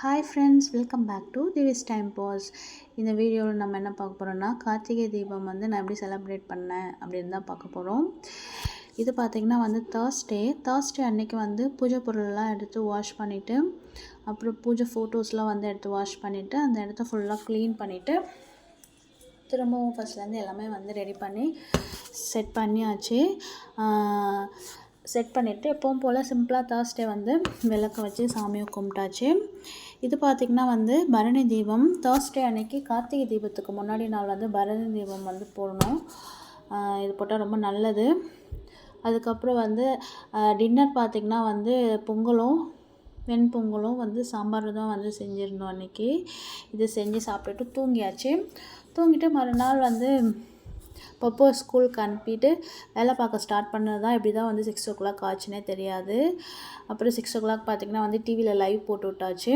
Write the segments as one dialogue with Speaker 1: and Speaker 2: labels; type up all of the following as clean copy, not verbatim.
Speaker 1: Hi friends, welcome back to திவிஸ் time pass. இந்த வீடியோவில் நம்ம என்ன பார்க்க போகிறோம்னா, கார்த்திகை தீபம் வந்து நான் எப்படி செலிப்ரேட் பண்ணேன் அப்படின்னு தான் பார்க்க போகிறோம். இது பார்த்திங்கன்னா வந்து தேர்ஸ்டே அன்றைக்கி வந்து பூஜை பொருள்லாம் எடுத்து வாஷ் பண்ணிவிட்டு, அப்புறம் பூஜை ஃபோட்டோஸ்லாம் வந்து எடுத்து வாஷ் பண்ணிவிட்டு, அந்த இடத்த ஃபுல்லாக க்ளீன் பண்ணிவிட்டு, திரும்பவும் ஃபஸ்ட்லேருந்து எல்லாமே வந்து ரெடி பண்ணி செட் பண்ணியாச்சு. செட் பண்ணிவிட்டு எப்பவும் போல் சிம்பிளாக தேர்ஸ்டே வந்து விளக்க வச்சு சாமியை கும்பிட்டாச்சு. இது பார்த்திங்கன்னா வந்து பரணி தீபம். தேர்ஸ்டே அன்னைக்கு கார்த்திகை தீபத்துக்கு முன்னாடி நாள் வந்து பரணி தீபம் வந்து போடணும். இது போட்டால் ரொம்ப நல்லது. அதுக்கப்புறம் வந்து டின்னர் பார்த்திங்கன்னா வந்து பொங்கலும் வெண்பொங்கலும் வந்து சாம்பார் தான் வந்து செஞ்சுருந்தோம் அன்றைக்கி. இது செஞ்சு சாப்பிட்டுட்டு தூங்கிட்டு மறுநாள் வந்து பப்போ ஸ்கூலுக்கு அனுப்பிட்டு வேலை பார்க்க ஸ்டார்ட் பண்ணது தான். இப்படி தான் வந்து 6 o'clock ஆச்சுன்னே தெரியாது. அப்புறம் 6 o'clock பார்த்திங்கன்னா வந்து டிவியில் லைவ் போட்டு விட்டாச்சு.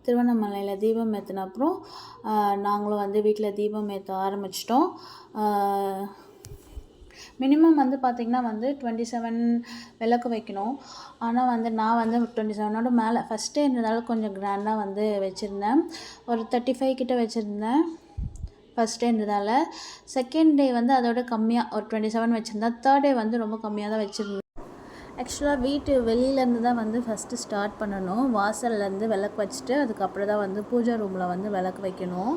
Speaker 1: திருவண்ணாமலையில் தீபம் ஏற்றின அப்புறம் நாங்களும் வந்து வீட்டில் தீபம் ஏற்ற ஆரம்பிச்சிட்டோம். மினிமம் வந்து பார்த்திங்கன்னா வந்து 27 விளக்கு வைக்கணும். ஆனால் வந்து நான் வந்து 27ஓட மேலே ஃபஸ்ட்டே இருந்ததால கொஞ்சம் கிராண்டாக வந்து வச்சுருந்தேன். ஒரு 35 கிட்ட வச்சுருந்தேன் ஃபஸ்ட் டேன்றதால. செகண்ட் டே வந்து அதோட கம்மியாக ஒரு 27 வச்சுருந்தேன். தேர்ட் டே வந்து ரொம்ப கம்மியாக தான் வச்சுருந்தேன். ஆக்சுவலாக வீட்டு வெளியிலேருந்து தான் வந்து ஃபஸ்ட்டு ஸ்டார்ட் பண்ணணும். வாசல்லேருந்து விளக்கு வச்சுட்டு அதுக்கப்புறம் தான் வந்து பூஜை ரூமில் வந்து விளக்கு வைக்கணும்.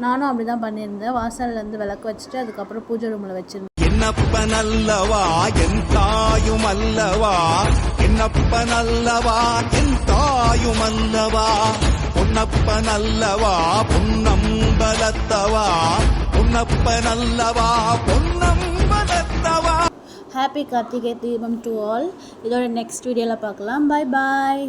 Speaker 1: நானும் அப்படி தான் பண்ணியிருந்தேன். வாசல்லேருந்து விளக்கு வச்சுட்டு அதுக்கப்புறம் பூஜை ரூமில் வச்சுருந்தேன்.
Speaker 2: என்னப்ப நல்லவா என் தாயும் அல்லவா, என்னப்ப நல்லவா என் தாயும் அல்லவா, பொன்னப்ப நல்லவா பொன்னம்பலத்தவா, பொன்னப்ப நல்லவா பொன்னம்பலத்தவா.
Speaker 1: Happy Karthigai Deepam to all. இதோட நெக்ஸ்ட் வீடியோவில் பார்க்கலாம். பாய் பாய்.